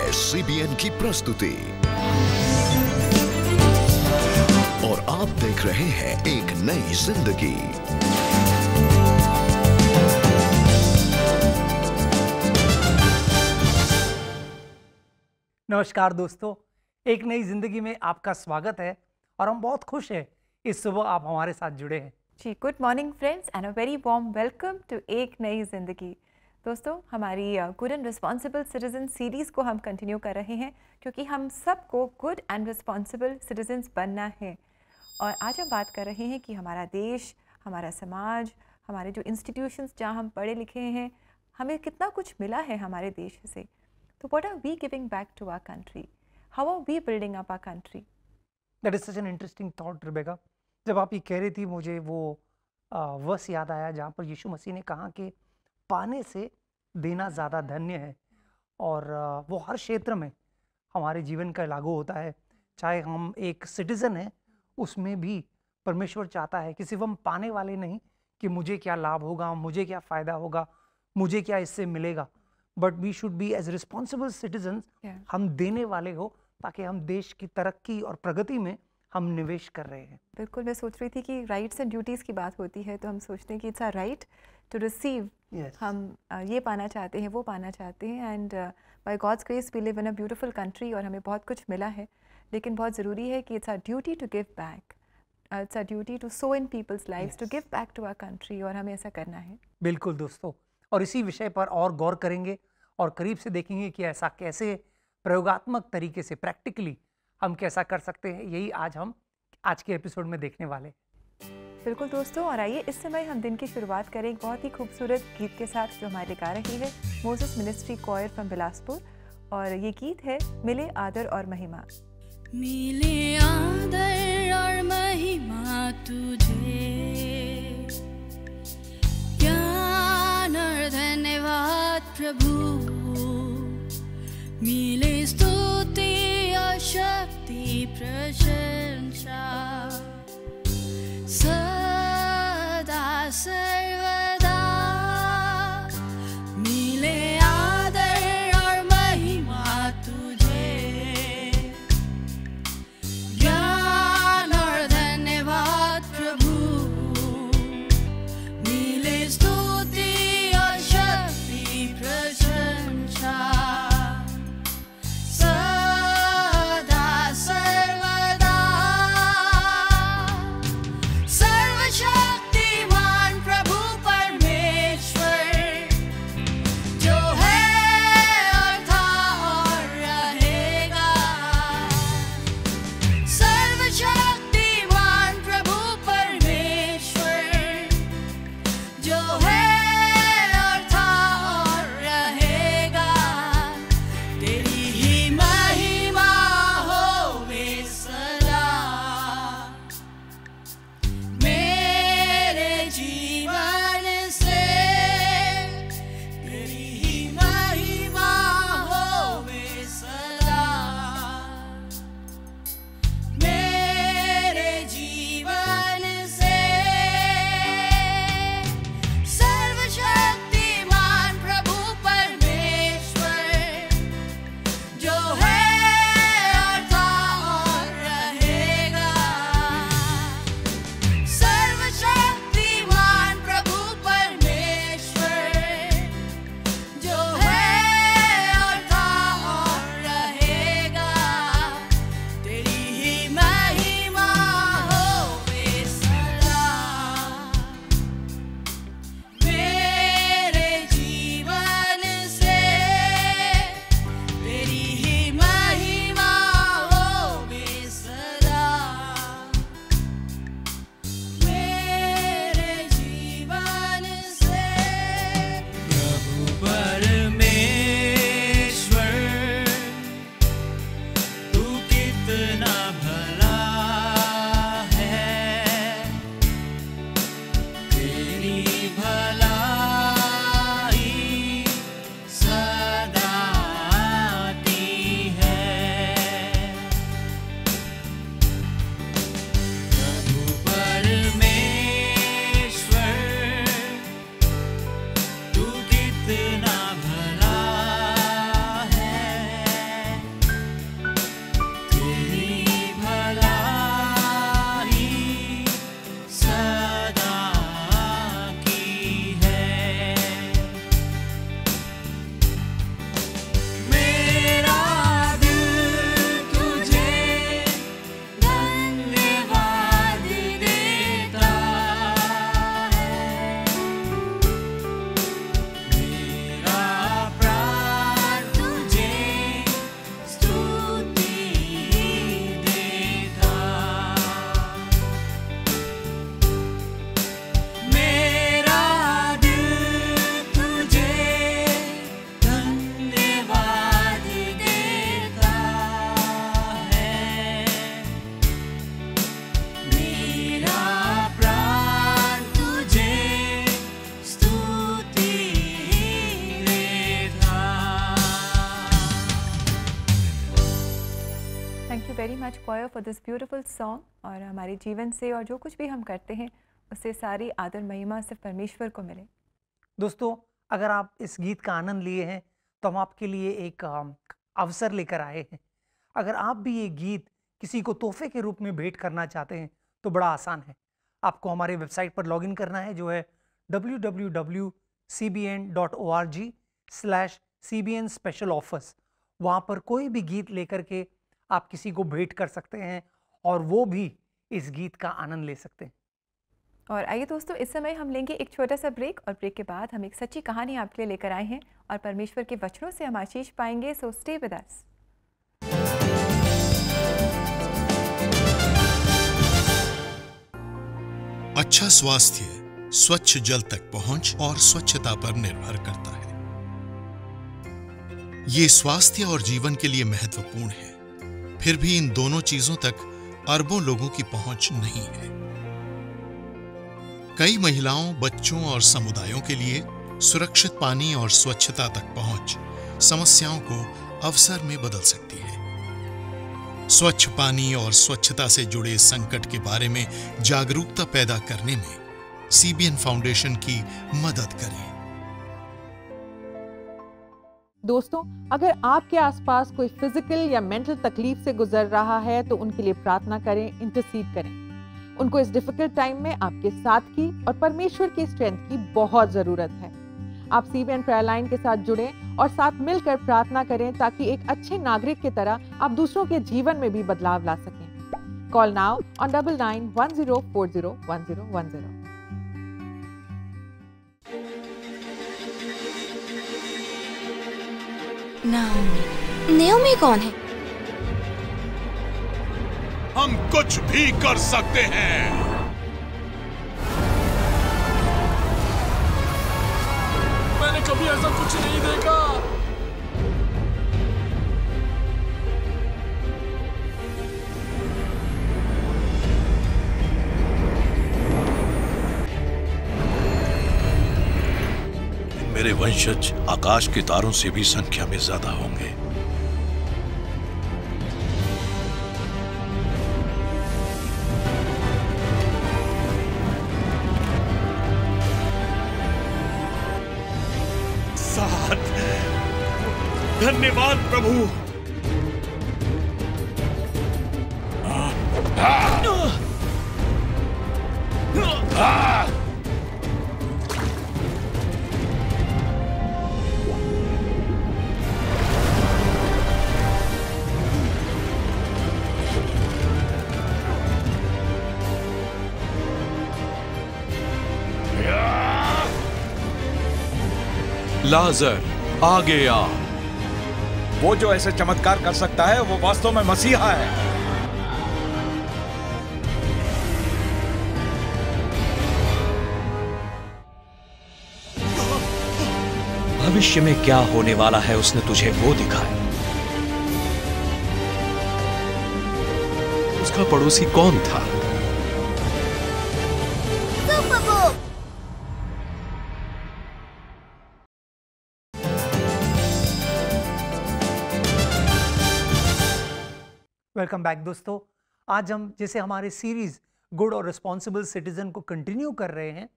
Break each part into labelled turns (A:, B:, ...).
A: है CBN की प्रस्तुति और आप देख रहे हैं एक नई जिंदगी।
B: नमस्कार दोस्तों, एक नई जिंदगी में आपका स्वागत है और हम बहुत खुश हैं इस सुबह आप हमारे साथ जुड़े हैं।
C: जी, good morning friends and a very warm welcome to एक नई ज़िंदगी। दोस्तों, हमारी good and responsible citizen series को हम कंटिन्यू कर रहे हैं क्योंकि हम सबको गुड एंड रिस्पॉन्सिबल सिटीजन्स बनना है। और आज हम बात कर रहे हैं कि हमारा देश, हमारा समाज, हमारे जो इंस्टीट्यूशंस जहाँ हम पढ़े लिखे हैं, हमें कितना कुछ मिला है हमारे देश से। तो what are we giving back to our country? How are we building up our country?
B: That is such an interesting thought Rebecca. जब आप ये कह रही थी मुझे वो वर्स याद आया जहाँ पर यीशु मसीह ने कहा कि पाने से देना ज़्यादा धन्य है। और वो हर क्षेत्र में हमारे जीवन का लागू होता है। चाहे हम एक सिटीज़न हैं, उसमें भी परमेश्वर चाहता है कि सिर्फ हम पाने वाले नहीं कि मुझे क्या लाभ होगा, मुझे क्या फ़ायदा होगा, मुझे क्या इससे मिलेगा, but we should be as responsible citizens. हम देने वाले हो ताकि हम देश की तरक्की और प्रगति में हम निवेश कर रहे हैं।
C: बिल्कुल, मैं सोच रही थी कि राइट्स एंड ड्यूटीज़ की बात होती है तो हम सोचते हैं कि it's a right to receive. हम ये पाना चाहते हैं, वो पाना चाहते हैं and by God's grace we live in a beautiful country और हमें बहुत कुछ मिला है। लेकिन बहुत ज़रूरी है कि it's a duty to give back, it's a duty to sow in people's lives, to give back to our country, और हमें ऐसा करना है।
B: बिल्कुल दोस्तों, और इसी विषय पर और गौर करेंगे और करीब से देखेंगे कि ऐसा कैसे प्रयोगात्मक तरीके से प्रैक्टिकली हम कैसा कर सकते हैं। यही हम आज के एपिसोड में देखने वाले।
C: बिल्कुल दोस्तों, और आइए इस समय हम दिन की शुरुआत करें एक बहुत ही खूबसूरत गीत के साथ जो हमारे लिए गा रही है Moses ministry coir from Bilaspur. और ये गीत है मिले आदर और महिमा।
D: मिले आदर और महिमा तुझे, ज्ञान और धन्यवाद प्रभु, मिले स्तुति और शक्ति प्रशंसा सदा सर्वदा। मिले आदर और महिमा तुझे, ज्ञान और धन्यवाद प्रभु, मिले स्तुति और शक्ति प्रशंसा सदा सर्वदा।
C: Much choir for this beautiful song. और हमारे जीवन से और जो कुछ भी हम करते हैं उससे सारी आदर महिमा सिर्फ परमेश्वर को मिले।
B: दोस्तों, अगर आप इस गीत का आनंद लिए हैं तो हम आपके लिए एक अवसर लेकर आए हैं। अगर आप भी ये गीत किसी को तोहफे के रूप में भेंट करना चाहते हैं तो बड़ा आसान है। आपको हमारे वेबसाइट पर लॉगिन करना है, जो है www.cbn.org/cbn special offers। वहाँ पर कोई भी गीत लेकर के आप किसी को भेंट कर सकते हैं और वो भी इस गीत का आनंद ले सकते हैं।
C: और आइए दोस्तों, इस समय हम लेंगे एक छोटा सा ब्रेक और ब्रेक के बाद हम एक सच्ची कहानी आपके लिए लेकर आए हैं और परमेश्वर के वचनों से हम आशीष पाएंगे। So stay with us.
E: अच्छा स्वास्थ्य स्वच्छ जल तक पहुंच और स्वच्छता पर निर्भर करता है। ये स्वास्थ्य और जीवन के लिए महत्वपूर्ण है, फिर भी इन दोनों चीजों तक अरबों लोगों की पहुंच नहीं है। कई महिलाओं, बच्चों और समुदायों के लिए सुरक्षित पानी और स्वच्छता तक पहुंच समस्याओं को अवसर में बदल सकती है। स्वच्छ पानी और स्वच्छता से जुड़े संकट के बारे में जागरूकता पैदा करने में सीबीएन फाउंडेशन की मदद करें।
F: दोस्तों, अगर आपके आसपास कोई फिजिकल या मेंटल तकलीफ से गुजर रहा है तो उनके लिए प्रार्थना करें, इंटरसीड करें। उनको इस डिफिकल्ट टाइम में आपके साथ की और परमेश्वर की स्ट्रेंथ की बहुत जरूरत है। आप सीबीएन प्रेयर लाइन के साथ जुड़ें और साथ मिलकर प्रार्थना करें ताकि एक अच्छे नागरिक की तरह आप दूसरों के जीवन में भी बदलाव ला सकें। Call now on 9910401010।
G: नाओमी कौन है?
E: हम कुछ भी कर सकते हैं।
H: मैंने कभी ऐसा कुछ नहीं देखा।
I: मेरे वंशज आकाश के तारों से भी संख्या में ज्यादा होंगे।
E: धन्यवाद प्रभु।
I: लाजर आगे आ।
J: वो जो ऐसे चमत्कार कर सकता है वो वास्तव में मसीहा है।
K: भविष्य में क्या होने वाला है उसने तुझे वो दिखाया। उसका पड़ोसी कौन था?
B: वेलकम बैक दोस्तों। आज हम जैसे हमारे सीरीज गुड और रिस्पॉन्सिबल सिटीजन को कंटिन्यू कर रहे हैं,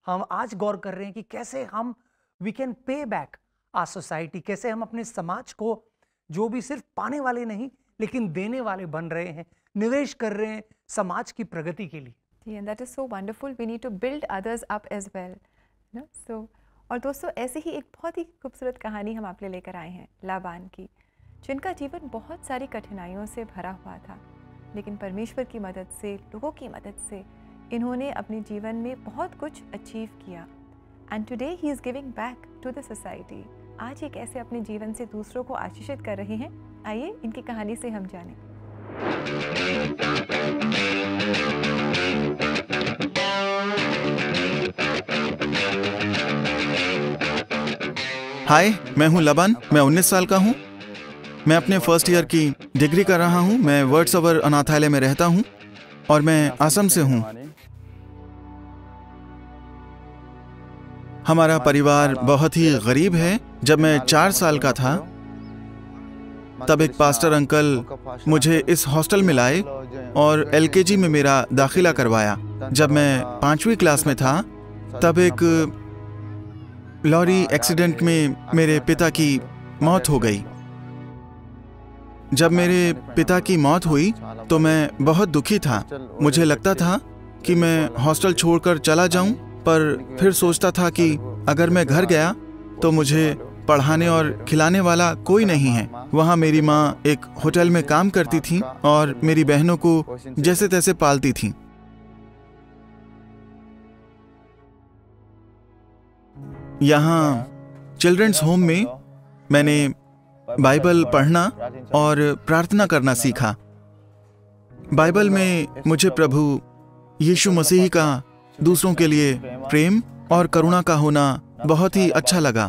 B: हम आज गौर कर रहे हैं कि कैसे हम we can pay back our society, कैसे हम अपने समाज को जो भी सिर्फ पाने वाले नहीं लेकिन देने वाले बन रहे हैं, निवेश कर रहे हैं समाज की प्रगति के लिए।
C: And that is so wonderful. We need to build others up as well. So, और दोस्तों ऐसे ही एक बहुत ही खूबसूरत कहानी हम आपके लिए लेकर आए हैं लाबान की, जिनका जीवन बहुत सारी कठिनाइयों से भरा हुआ था, लेकिन परमेश्वर की मदद से, लोगों की मदद से इन्होंने अपने जीवन में बहुत कुछ अचीव किया। And today he is giving back to the society. आज ये कैसे अपने जीवन से दूसरों को आशीषित कर रहे हैं, आइए इनकी कहानी से हम जानें।
L: हाय, मैं हूं लबान। मैं 19 साल का हूं। मैं अपने फर्स्ट ईयर की डिग्री कर रहा हूं। मैं वर्ड्सवर्थ अनाथालय में रहता हूं और मैं असम से हूं। हमारा परिवार बहुत ही गरीब है। जब मैं 4 साल का था तब एक पास्टर अंकल मुझे इस हॉस्टल में लाए और एलकेजी में मेरा दाखिला करवाया। जब मैं 5वीं क्लास में था तब एक लॉरी एक्सीडेंट में मेरे पिता की मौत हो गई। जब मेरे पिता की मौत हुई तो मैं बहुत दुखी था। मुझे लगता था कि मैं हॉस्टल छोड़कर चला जाऊं, पर फिर सोचता था कि अगर मैं घर गया तो मुझे पढ़ाने और खिलाने वाला कोई नहीं है। वहाँ मेरी माँ एक होटल में काम करती थी और मेरी बहनों को जैसे तैसे पालती थी। यहाँ चिल्ड्रंस होम में मैंने बाइबल पढ़ना और प्रार्थना करना सीखा। बाइबल में मुझे प्रभु यीशु मसीह का दूसरों के लिए प्रेम और करुणा का होना बहुत ही अच्छा लगा।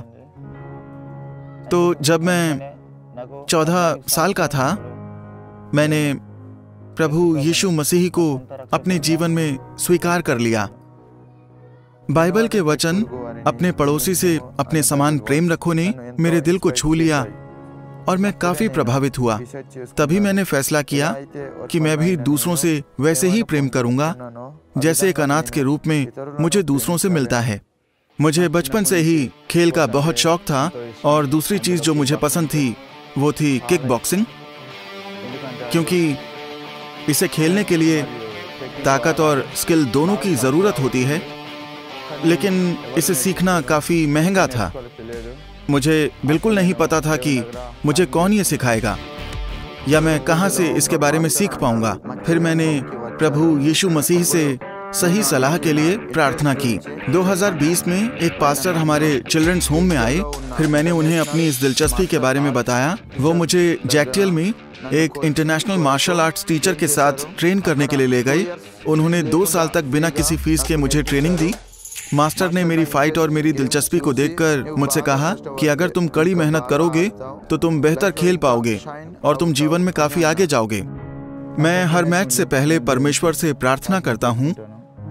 L: तो जब मैं 14 साल का था मैंने प्रभु यीशु मसीह को अपने जीवन में स्वीकार कर लिया। बाइबल के वचन अपने पड़ोसी से अपने समान प्रेम रखो ने मेरे दिल को छू लिया और मैं काफी प्रभावित हुआ। तभी मैंने फैसला किया कि मैं भी दूसरों से वैसे ही प्रेम करूंगा जैसे एक अनाथ के रूप में मुझे दूसरों से मिलता है। मुझे बचपन से ही खेल का बहुत शौक था और दूसरी चीज जो मुझे पसंद थी वो थी किक बॉक्सिंग, क्योंकि इसे खेलने के लिए ताकत और स्किल दोनों की जरूरत होती है, लेकिन इसे सीखना काफी महंगा था। मुझे बिल्कुल नहीं पता था कि मुझे कौन ये सिखाएगा या मैं कहाँ से इसके बारे में सीख पाऊंगा। फिर मैंने प्रभु यीशु मसीह से सही सलाह के लिए प्रार्थना की। 2020 में एक पास्टर हमारे चिल्ड्रंस होम में आए। फिर मैंने उन्हें अपनी इस दिलचस्पी के बारे में बताया। वो मुझे जैक्टियल में एक इंटरनेशनल मार्शल आर्ट्स टीचर के साथ ट्रेन करने के लिए ले गए। उन्होंने 2 साल तक बिना किसी फीस के मुझे ट्रेनिंग दी। मास्टर ने मेरी फाइट और मेरी दिलचस्पी को देखकर मुझसे कहा कि अगर तुम कड़ी मेहनत करोगे तो तुम बेहतर खेल पाओगे और तुम जीवन में काफी आगे जाओगे। मैं हर मैच से पहले परमेश्वर से प्रार्थना करता हूँ,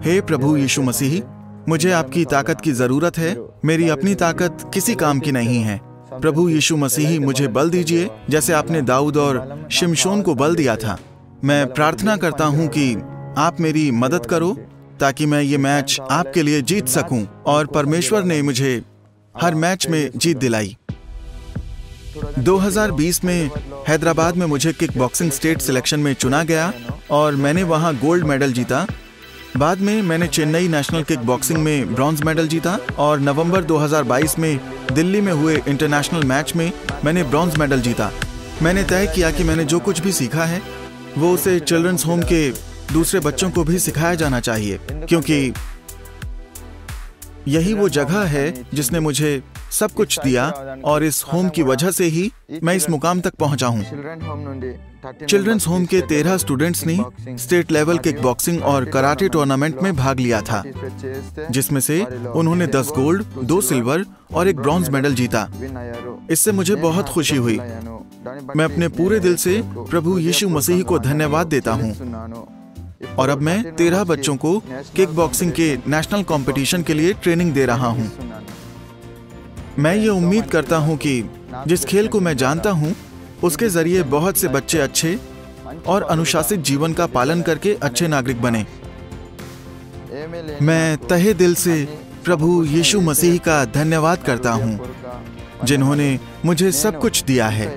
L: हे प्रभु यीशु मसीह, मुझे आपकी ताकत की जरूरत है। मेरी अपनी ताकत किसी काम की नहीं है। प्रभु यीशु मसीह, मुझे बल दीजिए जैसे आपने दाऊद और शिमशोन को बल दिया था। मैं प्रार्थना करता हूँ कि आप मेरी मदद करो ताकि मैं ये मैच आपके लिए जीत सकूं। और परमेश्वर ने मुझे हर मैच में जीत दिलाई। 2020 में हैदराबाद में मुझे किक बॉक्सिंग स्टेट सिलेक्शन में चुना गया और मैंने वहां गोल्ड मेडल जीता। बाद में मैंने चेन्नई नेशनल किक बॉक्सिंग में ब्रॉन्ज मेडल जीता और नवंबर 2022 में दिल्ली में हुए इंटरनेशनल मैच में मैंने ब्रॉन्ज मेडल जीता। मैंने तय किया कि मैंने जो कुछ भी सीखा है वो उसे चिल्ड्रंस होम के दूसरे बच्चों को भी सिखाया जाना चाहिए, क्योंकि यही वो जगह है जिसने मुझे सब कुछ दिया और इस होम की वजह से ही मैं इस मुकाम तक पहुंचा हूं। चिल्ड्रंस होम के 13 स्टूडेंट्स ने स्टेट लेवल किक बॉक्सिंग और कराटे टूर्नामेंट में भाग लिया था, जिसमें से उन्होंने 10 गोल्ड, 2 सिल्वर और 1 ब्रॉन्ज मेडल जीता। इससे मुझे बहुत खुशी हुई। मैं अपने पूरे दिल से प्रभु यीशु मसीह को धन्यवाद देता हूँ। और अब मैं 13 बच्चों को किक बॉक्सिंग के नेशनल कंपटीशन के लिए ट्रेनिंग दे रहा हूं। मैं ये उम्मीद करता हूं कि जिस खेल को मैं जानता हूं उसके जरिए बहुत से बच्चे अच्छे और अनुशासित जीवन का पालन करके अच्छे नागरिक बने। मैं तहे दिल से प्रभु यीशु मसीह का धन्यवाद करता हूं, जिन्होंने मुझे सब कुछ दिया है।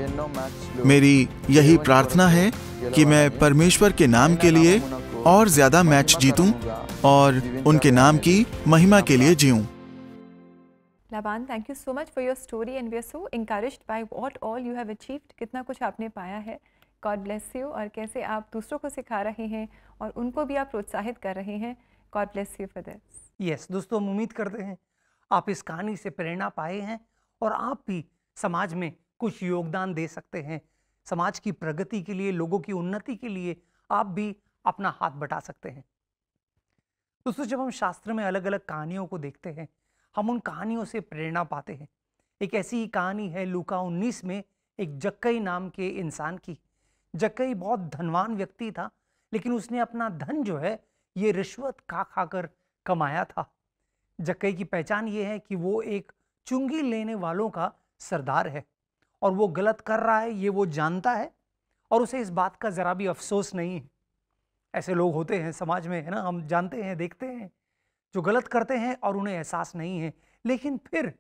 L: मेरी यही प्रार्थना है कि मैं परमेश्वर के नाम के लिए और ज्यादा मैच जीतूं और उनके नाम की महिमा के लिए जीऊं।
C: Laban, thank you so much for your story and we are so encouraged by what all you have achieved. कितना कुछ आपने पाया है। God bless you. और कैसे आप दूसरों को सिखा रहे हैं और उनको भी आप प्रोत्साहित कर रहे हैं। God bless you for this.
B: Yes दोस्तों, हम उम्मीद करते हैं आप इस कहानी से प्रेरणा पाए हैं और आप भी समाज में कुछ योगदान दे सकते हैं। समाज की प्रगति के लिए, लोगों की उन्नति के लिए आप भी अपना हाथ बटा सकते हैं। दोस्तों, जब हम शास्त्र में अलग अलग कहानियों को देखते हैं हम उन कहानियों से प्रेरणा पाते हैं। एक ऐसी ही कहानी है लूका 19 में एक जक्कई नाम के इंसान की। जक्कई बहुत धनवान व्यक्ति था, लेकिन उसने अपना धन जो है ये रिश्वत खा खाकर कमाया था। जक्कई की पहचान ये है कि वो एक चुंगी लेने वालों का सरदार है और वो गलत कर रहा है ये वो जानता है और उसे इस बात का ज़रा भी अफसोस नहीं है। ऐसे लोग होते हैं समाज में, है ना, हम जानते हैं, देखते हैं, जो गलत करते हैं और उन्हें एहसास नहीं है। लेकिन फिर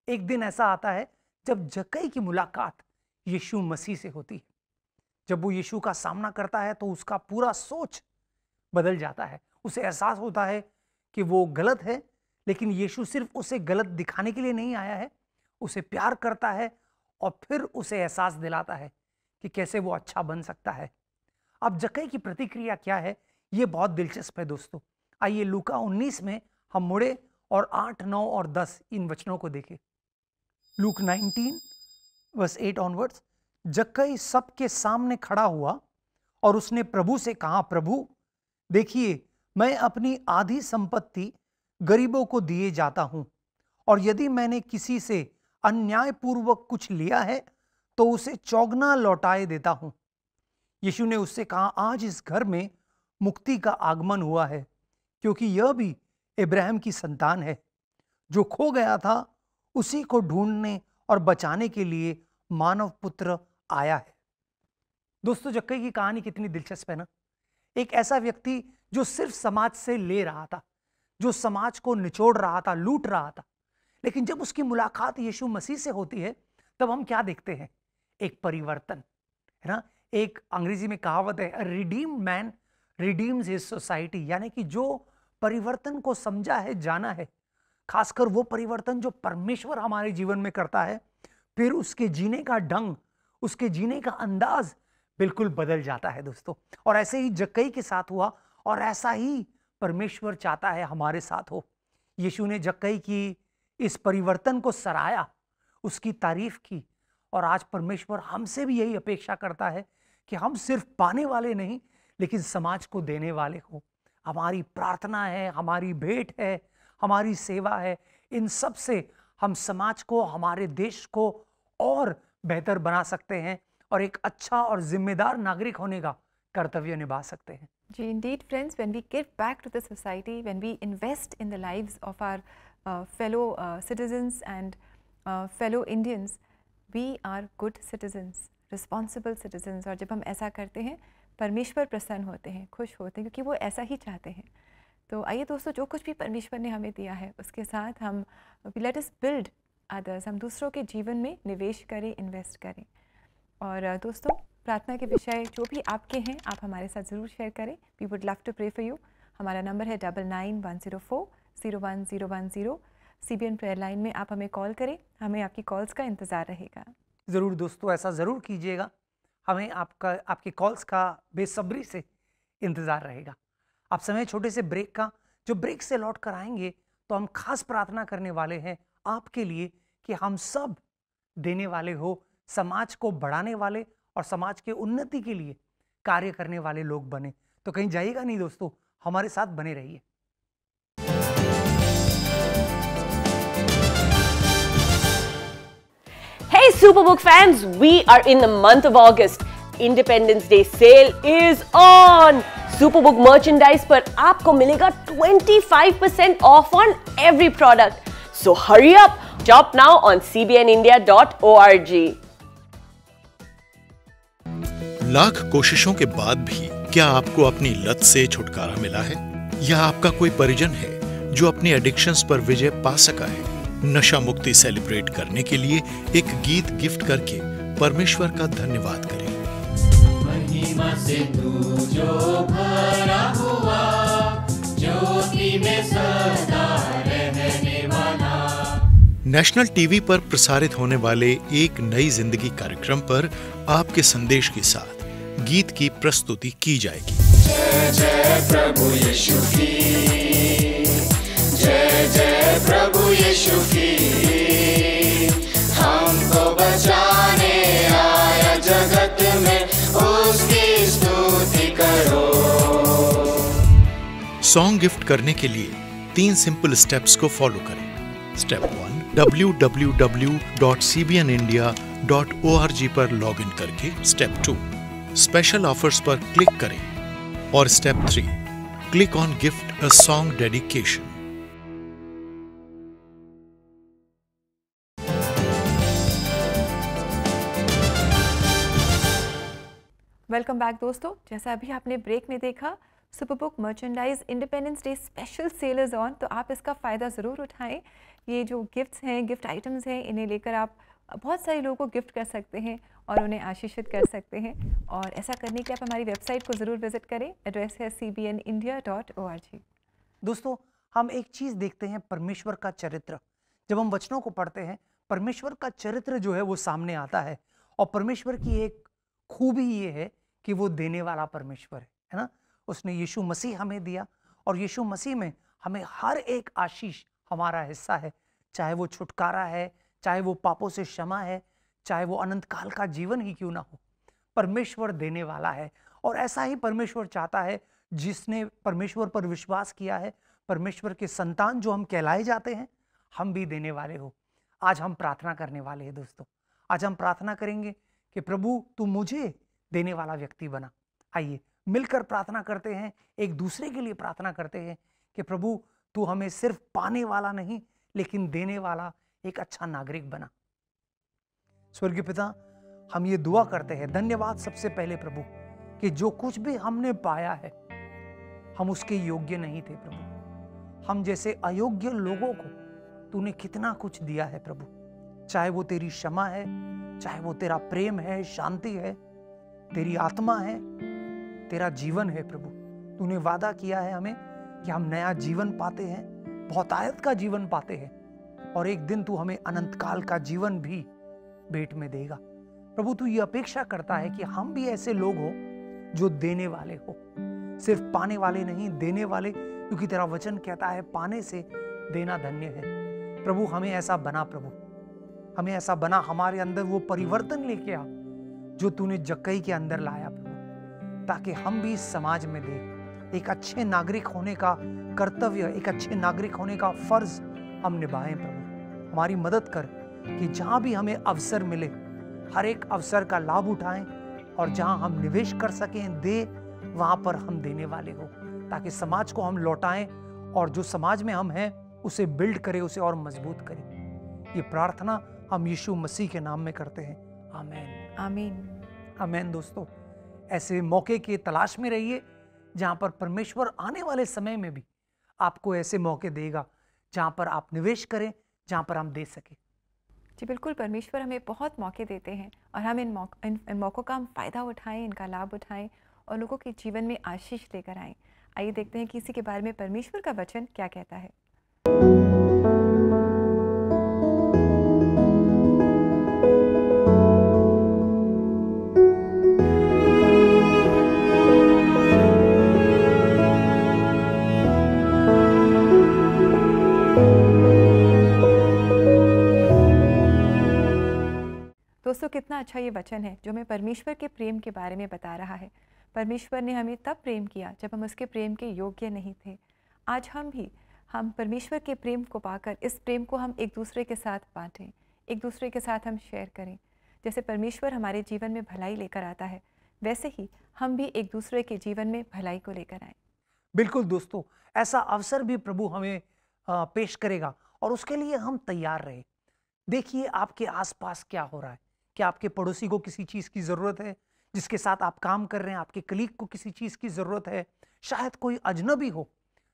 B: एक दिन ऐसा आता है जब जक्कई की मुलाकात यीशु मसीह से होती है। जब वो यीशु का सामना करता है तो उसका पूरा सोच बदल जाता है। उसे एहसास होता है कि वो गलत है, लेकिन यीशु सिर्फ उसे गलत दिखाने के लिए नहीं आया है, उसे प्यार करता है और फिर उसे एहसास दिलाता है कि कैसे वो अच्छा बन सकता है। अब जक्कई की प्रतिक्रिया क्या है, ये बहुत दिलचस्प है दोस्तों। आइए लूका 19 में हम मुड़े और 8, 9 और 10 इन वचनों को देखें। Luke 19 verse 8 onwards. जक्कई सबके सामने खड़ा हुआ और उसने प्रभु से कहा, प्रभु देखिए, मैं अपनी आधी संपत्ति गरीबों को दिए जाता हूं, और यदि मैंने किसी से अन्यायपूर्वक कुछ लिया है तो उसे चौगुना लौटाए देता हूं। यीशु ने उससे कहा, आज इस घर में मुक्ति का आगमन हुआ है, क्योंकि यह भी इब्राहिम की संतान है। जो खो गया था उसी को ढूंढने और बचाने के लिए मानव पुत्र आया है। दोस्तों, जक्कई की कहानी कितनी दिलचस्प है ना। एक ऐसा व्यक्ति जो सिर्फ समाज से ले रहा था, जो समाज को निचोड़ रहा था, लूट रहा था, लेकिन जब उसकी मुलाकात यीशु मसीह से होती है तब हम क्या देखते हैं? एक परिवर्तन, है ना। एक अंग्रेजी में कहावत है, redeemed man redeems his society, यानी कि जो परिवर्तन को समझा है, जाना है, खासकर वो परिवर्तन जो परमेश्वर हमारे जीवन में करता है, फिर उसके जीने का ढंग, उसके जीने का अंदाज बिल्कुल बदल जाता है दोस्तों। और ऐसे ही जक्कई के साथ हुआ और ऐसा ही परमेश्वर चाहता है हमारे साथ हो। यीशु ने जक्कई की इस परिवर्तन को सराहा, उसकी तारीफ की, और आज परमेश्वर हमसे भी यही अपेक्षा करता है कि हम सिर्फ पाने वाले नहीं, लेकिन समाज को देने वाले हो। हमारी प्रार्थना है, हमारी भेंट है, हमारी सेवा है, इन सब से हम समाज को, हमारे देश को और बेहतर बना सकते हैं और एक अच्छा और जिम्मेदार नागरिक होने का कर्तव्य निभा सकते हैं।
C: जी, indeed friends, when we give back to the society, when we invest in the lives of our fellow citizens and fellow Indians, we are good citizens, responsible citizens। और जब हम ऐसा करते हैं, परमेश्वर प्रसन्न होते हैं, खुश होते हैं, क्योंकि वो ऐसा ही चाहते हैं। तो आइए दोस्तों, जो कुछ भी परमेश्वर ने हमें दिया है उसके साथ हम लेट अस बिल्ड अदर्स, हम दूसरों के जीवन में निवेश करें, इन्वेस्ट करें। और दोस्तों, प्रार्थना के विषय जो भी आपके हैं आप हमारे साथ ज़रूर शेयर करें। We would love to pray for you. हमारा नंबर है 9910400110। CBN प्रेयर लाइन में आप हमें कॉल करें, हमें आपकी कॉल्स का इंतज़ार रहेगा।
B: ज़रूर दोस्तों, ऐसा ज़रूर कीजिएगा, हमें आपके कॉल्स का बेसब्री से इंतज़ार रहेगा। आप समय छोटे से ब्रेक का, जो ब्रेक से लौट कर आएंगे तो हम खास प्रार्थना करने वाले हैं आपके लिए कि हम सब देने वाले हो, समाज को बढ़ाने वाले और समाज के उन्नति के लिए कार्य करने वाले लोग बने। तो कहीं जाइएगा नहीं दोस्तों, हमारे साथ बने रहिए।
M: Hey Superbook fans, we are in the month of August. Independence Day sale is on. Superbook merchandise पर आपको मिलेगा 25% off on every product. So hurry up, shop now on cbnindia.org.
E: Lakh कोशिशों के बाद भी क्या आपको अपनी लत से छुटकारा मिला है? या आपका कोई परिजन है जो अपनी एडिक्शंस पर विजय पा सका है? नशा मुक्ति सेलिब्रेट करने के लिए एक गीत गिफ्ट करके परमेश्वर का धन्यवाद करें।
N: महिमा से तू जो भरा हुआ, ज्योति में सदा रहने वाला।
E: नेशनल टीवी पर प्रसारित होने वाले एक नई जिंदगी कार्यक्रम पर आपके संदेश के साथ गीत की प्रस्तुति की जाएगी।
N: जय जय प्रभु यीशु की, जय जय प्रभु यीशु की, हमको बचाने आया जगत में, उसकी स्तुति करो।
E: सॉन्ग गिफ्ट करने के लिए 3 सिंपल स्टेप्स को फॉलो करें। स्टेप 1, www.cbnindia.org पर लॉगिन करके। स्टेप 2, स्पेशल ऑफर्स पर क्लिक करें। और step 3, click on gift a song dedication.
C: Welcome back दोस्तों। जैसा अभी आपने ब्रेक में देखा, super book merchandise Independence Day special sale is on, तो आप इसका फ़ायदा ज़रूर उठाएं। ये जो गिफ्ट्स हैं, गिफ्ट आइटम्स हैं, इन्हें लेकर आप बहुत सारे लोगों को गिफ्ट कर सकते हैं और उन्हें आशीषित कर सकते हैं। और ऐसा करने के लिए आप हमारी वेबसाइट को ज़रूर विजिट करें। एड्रेस है cbnindia.org।
B: दोस्तों, हम एक चीज़ देखते हैं, परमेश्वर का चरित्र। जब हम वचनों को पढ़ते हैं, परमेश्वर का चरित्र जो है वो सामने आता है। और परमेश्वर की एक खूबी ये है कि वो देने वाला परमेश्वर है ना। उसने यीशु मसीह हमें दिया और यीशु मसीह में हमें हर एक आशीष हमारा हिस्सा है। चाहे वो छुटकारा है, चाहे वो पापों से क्षमा है, चाहे वो अनंत काल का जीवन ही क्यों ना हो, परमेश्वर देने वाला है। और ऐसा ही परमेश्वर चाहता है। जिसने परमेश्वर पर विश्वास किया है, परमेश्वर के संतान जो हम कहलाए जाते हैं, हम भी देने वाले हो। आज हम प्रार्थना करने वाले हैं दोस्तों। आज हम प्रार्थना करेंगे कि प्रभु तू मुझे देने वाला व्यक्ति बना। आइए मिलकर प्रार्थना करते हैं, एक दूसरे के लिए प्रार्थना करते हैं कि प्रभु तू हमें सिर्फ पाने वाला नहीं लेकिन देने वाला एक अच्छा नागरिक बना। स्वर्गीय पिता, हम ये दुआ करते हैं, धन्यवाद सबसे पहले प्रभु कि जो कुछ भी हमने पाया है हम उसके योग्य नहीं थे प्रभु। हम जैसे अयोग्य लोगों को तूने कितना कुछ दिया है प्रभु। चाहे वो तेरी क्षमा है, चाहे वो तेरा प्रेम है, शांति है, तेरी आत्मा है, तेरा जीवन है प्रभु। तूने वादा किया है हमें कि हम नया जीवन पाते हैं, बहुतायत का जीवन पाते हैं और एक दिन तू हमें अनंत काल का जीवन भी भेंट में देगा। प्रभु तू ये अपेक्षा करता है कि हम भी ऐसे लोग हो जो देने वाले हो, सिर्फ पाने वाले नहीं, देने वाले, क्योंकि तेरा वचन कहता है पाने से देना धन्य है। प्रभु हमें ऐसा बना, प्रभु हमें ऐसा बना, हमारे अंदर वो परिवर्तन लेके आ जो तूने जक्कई के अंदर लाया प्रभु, ताकि हम भी इस समाज में देख एक अच्छे नागरिक होने का कर्तव्य, एक अच्छे नागरिक होने का फर्ज हम निभाएं। प्रभु हमारी मदद कर कि जहाँ भी हमें अवसर मिले हर एक अवसर का लाभ उठाएं और जहाँ हम निवेश कर सकें, दे, वहाँ पर हम देने वाले हो, ताकि समाज को हम लौटाएं और जो समाज में हम हैं उसे बिल्ड करें, उसे और मजबूत करें। ये प्रार्थना हम यीशु मसीह के नाम में करते हैं। आमीन
C: आमीन
B: आमीन। दोस्तों, ऐसे मौके की तलाश में रहिए जहाँ पर परमेश्वर आने वाले समय में भी आपको ऐसे मौके देगा जहाँ पर आप निवेश करें, जहाँ पर हम दे सकें।
C: जी बिल्कुल, परमेश्वर हमें बहुत मौके देते हैं और हम इन मौक़ों का हम फ़ायदा उठाएं, इनका लाभ उठाएं और लोगों के जीवन में आशीष लेकर आएं। आइए देखते हैं कि इसी के बारे में परमेश्वर का वचन क्या कहता है। दोस्तों, कितना अच्छा ये वचन है जो हमें परमेश्वर के प्रेम के बारे में बता रहा है। परमेश्वर ने हमें तब प्रेम किया जब हम उसके प्रेम के योग्य नहीं थे। आज हम परमेश्वर के प्रेम को पाकर इस प्रेम को हम एक दूसरे के साथ बांटें, एक दूसरे के साथ हम शेयर करें। जैसे परमेश्वर हमारे जीवन में भलाई लेकर आता है, वैसे ही हम भी एक दूसरे के जीवन में भलाई को लेकर आए।
B: बिल्कुल दोस्तों, ऐसा अवसर भी प्रभु हमें पेश करेगा और उसके लिए हम तैयार रहे। देखिए आपके आसपास क्या हो रहा है। क्या आपके पड़ोसी को किसी चीज़ की ज़रूरत है? जिसके साथ आप काम कर रहे हैं, आपके कलीग को किसी चीज़ की ज़रूरत है? शायद कोई अजनबी हो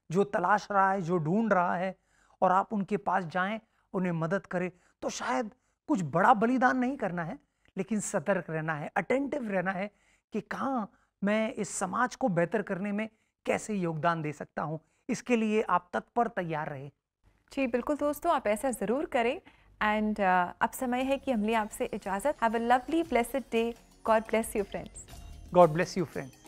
B: जो तलाश रहा है, जो ढूंढ रहा है, और आप उनके पास जाएं, उन्हें मदद करें। तो शायद कुछ बड़ा बलिदान नहीं करना है, लेकिन सतर्क रहना है, अटेंटिव रहना है कि कहाँ मैं इस समाज को बेहतर करने में कैसे योगदान दे सकता हूँ। इसके लिए आप तत्पर तैयार रहे।
C: जी बिल्कुल दोस्तों, आप ऐसा ज़रूर करें। एंड अब समय है कि हम लें आपसे इजाज़त। Have a lovely blessed day. God bless you friends.
B: God bless you friends.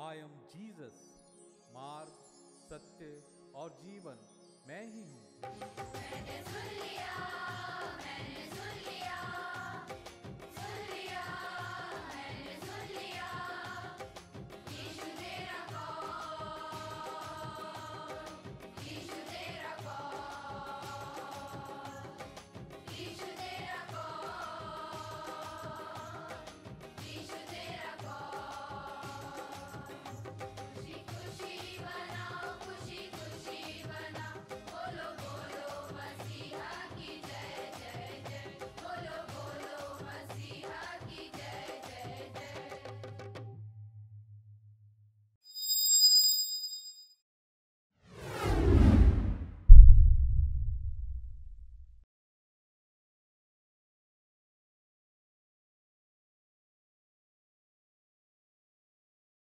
O: I am Jesus, मार्ग, सत्य और जीवन मैं ही हूँ।
D: मैंने सुन लिया, मैंने सुन लिया।